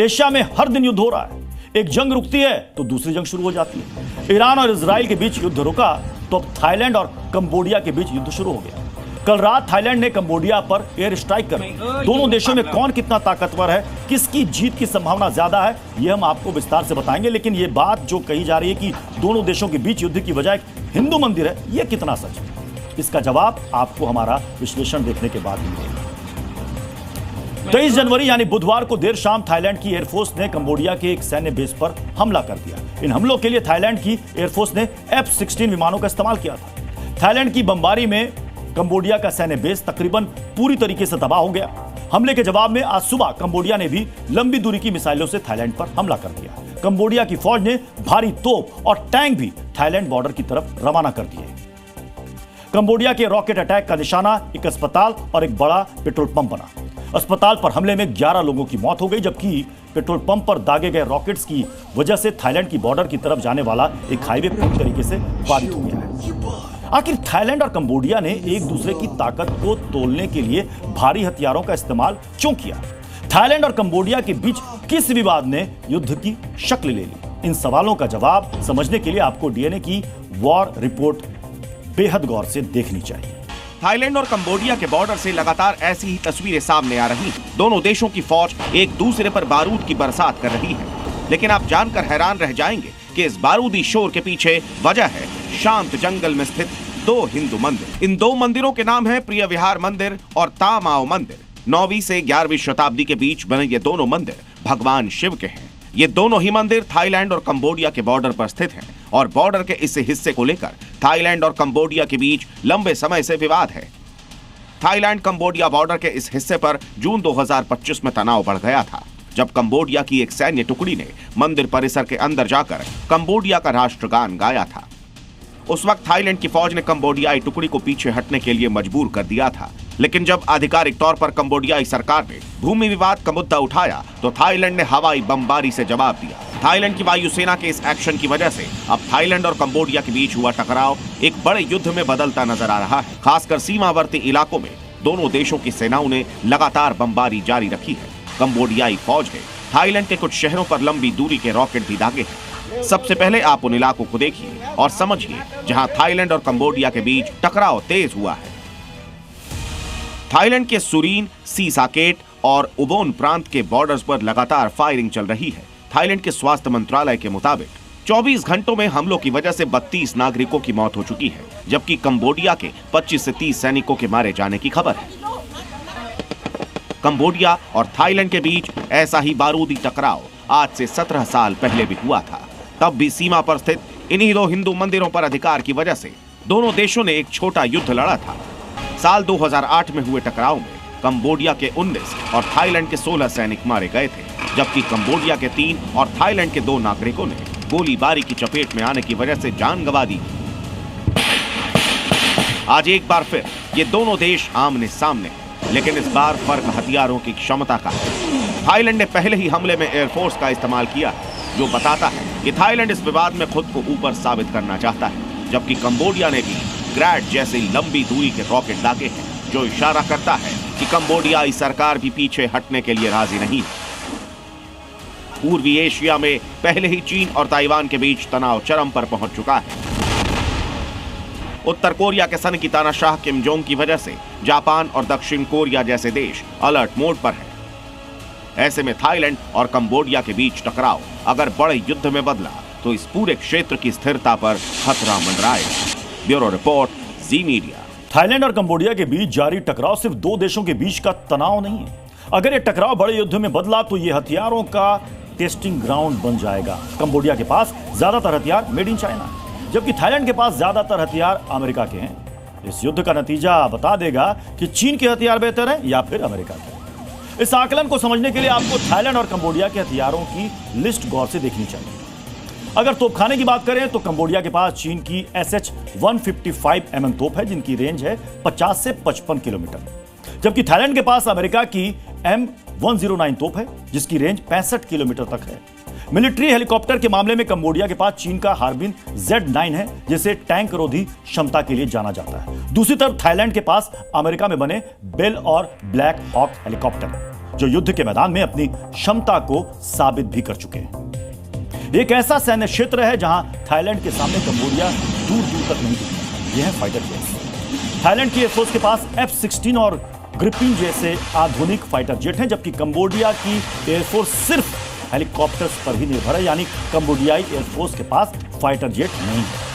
Asia में हर दिन युद्ध हो रहा है। एक जंग रुकती है तो दूसरी जंग शुरू हो जाती है। ईरान और इजराइल के बीच युद्ध रुका तो अब थाईलैंड और कंबोडिया के बीच युद्ध शुरू हो गया। कल रात थाईलैंड ने कंबोडिया पर एयर स्ट्राइक कर दोनों देशों में कौन कितना ताकतवर है, किसकी जीत की संभावना ज्यादा है, यह हम आपको विस्तार से बताएंगे। लेकिन यह बात जो कही जा रही है कि दोनों देशों के बीच युद्ध की वजह एक हिंदू मंदिर है, यह कितना सच है, इसका जवाब आपको हमारा विश्लेषण देखने के बाद मिलेगा। 23 जनवरी यानी बुधवार को देर शाम थाईलैंड की एयरफोर्स ने कंबोडिया के एक सैन्य बेस पर हमला कर दिया। इन हमलों के लिए थाईलैंड की एयरफोर्स ने F-16 विमानों का इस्तेमाल किया था। थाईलैंड की बमबारी में कंबोडिया का सैन्य बेस तकरीबन पूरी तरीके से तबाह हो गया। हमले के जवाब में आज सुबह कंबोडिया ने भी लंबी दूरी की मिसाइलों से थाईलैंड पर हमला कर दिया। कंबोडिया की फौज ने भारी तोप और टैंक भी थाईलैंड बॉर्डर की तरफ रवाना कर दिए। कंबोडिया के रॉकेट अटैक का निशाना एक अस्पताल और एक बड़ा पेट्रोल पंप बना। अस्पताल पर हमले में 11 लोगों की मौत हो गई, जबकि पेट्रोल पंप पर दागे गए रॉकेट्स की वजह से थाईलैंड की बॉर्डर की तरफ जाने वाला एक हाईवे पूरी तरीके से बाधित हो गया है। आखिर थाईलैंड और कंबोडिया ने एक दूसरे की ताकत को तोलने के लिए भारी हथियारों का इस्तेमाल क्यों किया? थाईलैंड और कंबोडिया के बीच किस विवाद ने युद्ध की शक्ल ले ली? इन सवालों का जवाब समझने के लिए आपको डीएनए की वॉर रिपोर्ट बेहद गौर से देखनी चाहिए। थाईलैंड और कंबोडिया के बॉर्डर से लगातार ऐसी ही तस्वीरें सामने आ रही हैं। दोनों देशों की फौज एक दूसरे पर बारूद की बरसात कर रही है। लेकिन आप जानकर हैरान रह जाएंगे कि इस बारूदी शोर के पीछे वजह है शांत जंगल में स्थित दो हिंदू मंदिर। इन दो मंदिरों के नाम है प्रिय विहार मंदिर और तामाओ मंदिर। 9वीं से 11वीं शताब्दी के बीच बने ये दोनों मंदिर भगवान शिव के हैं। ये दोनों ही मंदिर थाईलैंड और कंबोडिया के बॉर्डर पर स्थित हैं और बॉर्डर के इस हिस्से को लेकर थाईलैंड और कंबोडिया के बीच लंबे समय से विवाद है। थाईलैंड कंबोडिया बॉर्डर के इस हिस्से पर जून 2025 में तनाव बढ़ गया था, जब कंबोडिया की एक सैन्य टुकड़ी ने मंदिर परिसर के अंदर जाकर कंबोडिया का राष्ट्रगान गाया था। उस वक्त थाईलैंड की फौज ने कंबोडियाई टुकड़ी को पीछे हटने के लिए मजबूर कर दिया था। लेकिन जब आधिकारिक तौर पर कंबोडियाई सरकार ने भूमि विवाद का मुद्दा उठाया तो थाईलैंड ने हवाई बमबारी से जवाब दिया। थाईलैंड की वायुसेना के इस एक्शन की वजह से अब थाईलैंड और कंबोडिया के बीच हुआ टकराव एक बड़े युद्ध में बदलता नजर आ रहा है। खासकर सीमावर्ती इलाकों में दोनों देशों की सेनाओं ने लगातार बमबारी जारी रखी है। कंबोडियाई फौज ने थाईलैंड के कुछ शहरों पर लंबी दूरी के रॉकेट भी दागे हैं। सबसे पहले आप उन इलाकों को देखिए और समझिए जहां थाईलैंड और कंबोडिया के बीच टकराव तेज हुआ है। थाईलैंड के सुरीन, सी साकेट और उबोन प्रांत के बॉर्डर्स पर लगातार फायरिंग चल रही है। थाईलैंड के स्वास्थ्य मंत्रालय के मुताबिक 24 घंटों में हमलों की वजह से 32 नागरिकों की मौत हो चुकी है, जबकि कंबोडिया के 25 से 30 सैनिकों के मारे जाने की खबर है। कंबोडिया और थाईलैंड के बीच ऐसा ही बारूदी टकराव आज से 17 साल पहले भी हुआ था। तब भी सीमा पर स्थित इन्हीं दो हिंदू मंदिरों पर अधिकार की वजह से दोनों देशों ने एक छोटा युद्ध लड़ा था। साल 2008 में हुए टकराव में कंबोडिया के 19 और थाईलैंड के 16 सैनिक मारे गए थे, जबकि कंबोडिया के 3 और थाईलैंड के 2 नागरिकों ने गोलीबारी की चपेट में आने की वजह से जान गंवा दी। आज एक बार फिर ये दोनों देश आमने सामने हैं, लेकिन इस बार फर्क हथियारों की क्षमता का है। थाईलैंड ने पहले ही हमले में एयरफोर्स का इस्तेमाल किया है, जो बताता है कि थाईलैंड इस विवाद में खुद को ऊपर साबित करना चाहता है, जबकि कंबोडिया ने भी ग्रैड जैसी लंबी दूरी के रॉकेट दागे हैं, जो इशारा करता है कि कंबोडियाई सरकार भी पीछे हटने के लिए राजी नहीं है। पूर्वी एशिया में पहले ही चीन और ताइवान के बीच तनाव चरम पर पहुंच चुका है। उत्तर कोरिया के सन की तानाशाह किम जोंग की वजह से जापान और दक्षिण कोरिया जैसे देश अलर्ट मोड पर हैं। ऐसे में थाईलैंड और कंबोडिया के बीच टकराव अगर बड़े युद्ध में बदला तो इस पूरे क्षेत्र की स्थिरता पर खतरा मंडराएगा। ब्यूरो रिपोर्ट, जी मीडिया। थाईलैंड और कंबोडिया के बीच जारी टकराव सिर्फ दो देशों के बीच का तनाव नहीं है। अगर यह टकराव बड़े युद्ध में बदला तो यह हथियारों का टेस्टिंग ग्राउंड बन जाएगा। कंबोडिया के पास ज्यादातर हथियार मेड इन चाइना है, जबकि थाईलैंड के पास ज्यादातर हथियार अमेरिका के हैं। इस युद्ध का नतीजा बता देगा कि चीन के हथियार बेहतर हैं या फिर अमेरिका के। इस आकलन को समझने के लिए आपको थाईलैंड और कंबोडिया के हथियारों की लिस्ट गौर से देखनी चाहिए। अगर तोपखाने की बात करें तो कंबोडिया के पास चीन की SH-155 mm तोप है, जिनकी रेंज है 50 से 55 किलोमीटर, जबकि थाईलैंड के पास अमेरिका की M109 तोप है, जिसकी रेंज 65 किलोमीटर तक है। मिलिट्री हेलीकॉप्टर के मामले में कंबोडिया के पास चीन का हार्बिन Z9 है, जिसे टैंक रोधी क्षमता के लिए जाना जाता है। दूसरी तरफ थाईलैंड के पास अमेरिका में बने बेल और ब्लैक हॉक हेलीकॉप्टर, जो युद्ध के मैदान में अपनी क्षमता को साबित भी कर चुके हैं। एक ऐसा सैन्य क्षेत्र है जहां थाईलैंड के सामने कंबोडिया दूर दूर तक नहीं दिखता। यह है फाइटर जेट्स। थाईलैंड की एयरफोर्स के पास F-16 और ग्रिपिन जैसे आधुनिक फाइटर जेट हैं, जबकि कंबोडिया की एयरफोर्स सिर्फ हेलीकॉप्टर्स पर ही निर्भर है, यानी कंबोडियाई एयरफोर्स के पास फाइटर जेट नहीं है।